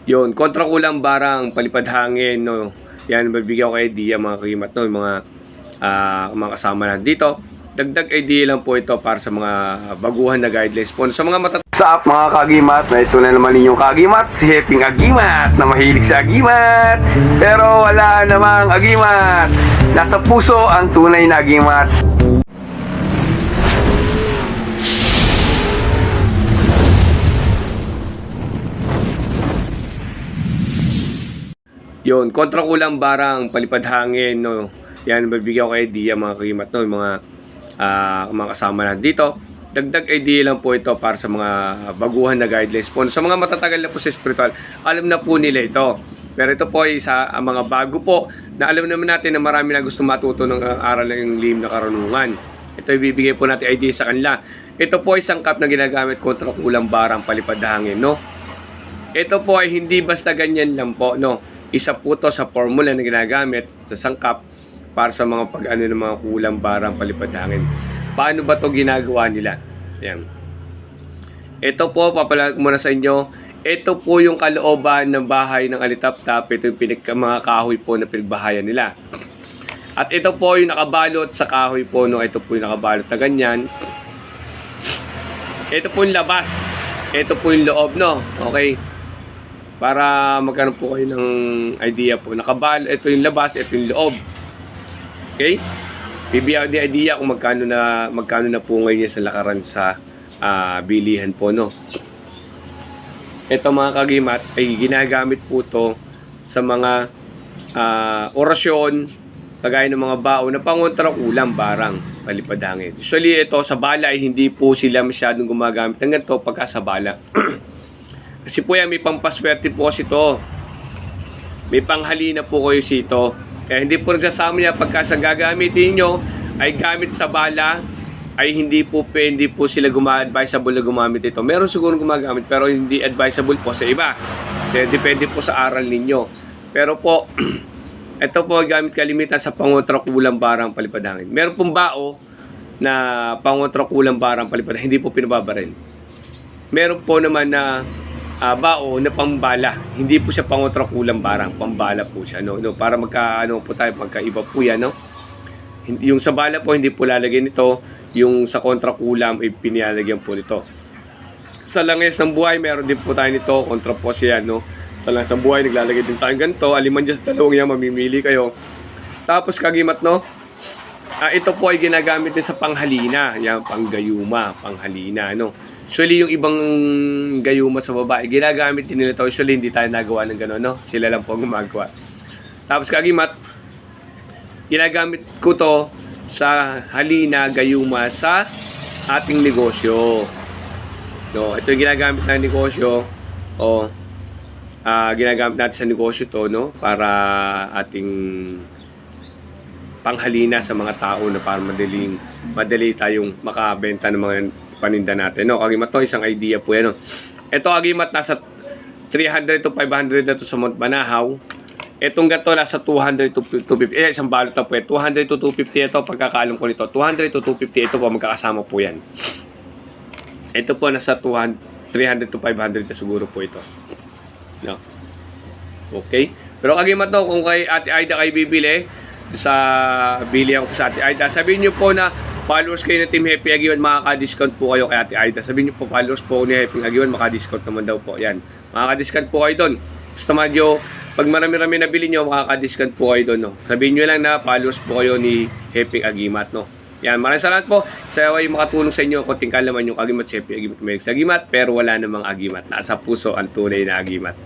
Yun, kontra kulang barang, palipad hangin, no. Yan, mabibigyan ko idea mga kagimat, no, yung mga kasama na dito. Dagdag idea lang po ito para sa mga baguhan na guidelines po. Sa mga What's up mga kagimat? Na ito na naman ninyong kagimat, si Heping Agimat, na mahilig sa agimat. Pero wala namang agimat. Nasa puso ang tunay na agimat. Yun, kontra kulang barang, palipad hangin, no. Yan, mabibigyan ko idea mga kagimat, no, yung mga kasama na dito. Dagdag idea lang po ito para sa mga baguhan na guidelines po. Sa mga matatagal na po sa spiritual, alam na po nila ito. Pero ito po ay sa mga bago po na alam naman natin na marami na gusto matuto ng aral ng lihim na karunungan. Ito ibibigay po natin idea sa kanila. Ito po ay sangkap na ginagamit kontra kulang barang, palipad hangin, no. Ito po ay hindi basta ganyan lang po, no. Isa po to sa formula na ginagamit sa sangkap para sa mga pag-ano ng mga kulang barang, palipad hangin. Paano ba to ginagawa nila? Yan. Ito po, papalag muna sa inyo. Ito po yung kalooban ng bahay ng Alitaptap. Ito yung mga kahoy po na pinagbahayan nila. At ito po yung nakabalot sa kahoy po. No? Ito po yung nakabalot na ganyan. Ito po yung labas. Ito po yung loob, no? Okay. Para magkaroon po kayo ng idea po. Nakabalot, ito yung labas, ito yung loob. Okay? Bibigyan din idea kung magkano na po ngayon sa lakaran sa bilihan po, no. Ito mga kagimat ay ginagamit po to sa mga orasyon, kagaya ng mga bao na pangontra kulang barang, palipad hangin. Usually ito sa bala ay hindi po sila masyadong gumagamit ng ganito pagka sa bala. Kasi po yan, may pampaswerte po kasi ito. May panghalina po kayo sito. Kaya hindi po nagsasama niya pagka sa gagamitin nyo ay gamit sa bala, ay hindi po sila advisable na gumamit ito. Meron siguro gumagamit pero hindi advisable po sa iba. Kaya depende po sa aral ninyo. Pero po, ito po gamit kalimitan sa pangontra kulang barang, palipad hangin. Meron pong bao na pangontra kulang barang, palipad hangin, hindi po pinababaril. Meron po naman na bao na pambala. Hindi po siya pangontra kulang barang, pambala po siya, no? Para magkaiba po yan, no? Yung sa bala po hindi po lalagyan nito, yung sa kontra kulam ay pinilalagyan po nito. Sa langis ng buhay meron din po tayo nito, kontra po siya, no? Sa langis ng buhay naglalagay din tayo ganito, aliman dyan sa dalawang yan, mamimili kayo. Tapos kagimat, no? Ito po ay ginagamit din sa panghalina, yan, panggayuma, panghalina, no? Usually yung ibang gayuma sa babae, ginagamit din nila ito. Usually hindi tayo nagawa ng gano'n, no? Sila lang po gumagawa. Tapos kagimat, ginagamit ko to sa halina, gayuma sa ating negosyo. No, ito yung ginagamit na negosyo. Ginagamit natin sa negosyo to, no? Para ating panghalina sa mga tao na para madali tayong makabenta ng mga paninda natin, no? Kagimat to, isang idea po yan, no? Ito kagimat nasa 300 to 500 na to sa Mount Banahaw. Itong gato nasa 200 to 250. Isang balot na po yan. 200 to 250 ito pagkakalam ko nito. 200 to 250 ito po, magkakasama po yan. Ito po nasa 300 to 500 na siguro po ito, no? Okay? Pero kagimat to, kung kay Ate Aida kayo bibili sa bilihan ko sa Ate Aida, sabihin nyo po na followers kayo ng Team Happy Agiwan, makaka-discount po kayo kay Ate Aida. Sabihin nyo po followers po ni Happy Agiwan, makaka-discount naman daw po. Yan, makaka-discount po kayo doon. Basta madyo, pag marami-rami na bili nyo, makaka-discount po kayo doon, no? Sabihin nyo lang na followers po kayo ni Happy Agimat, no? Yan, maraming salamat po. Sa way makatulong sa inyo, konting kalaman yung agimat, si Happy Agimat, may agimat, pero wala namang agimat. Nasa puso ang tunay na agimat.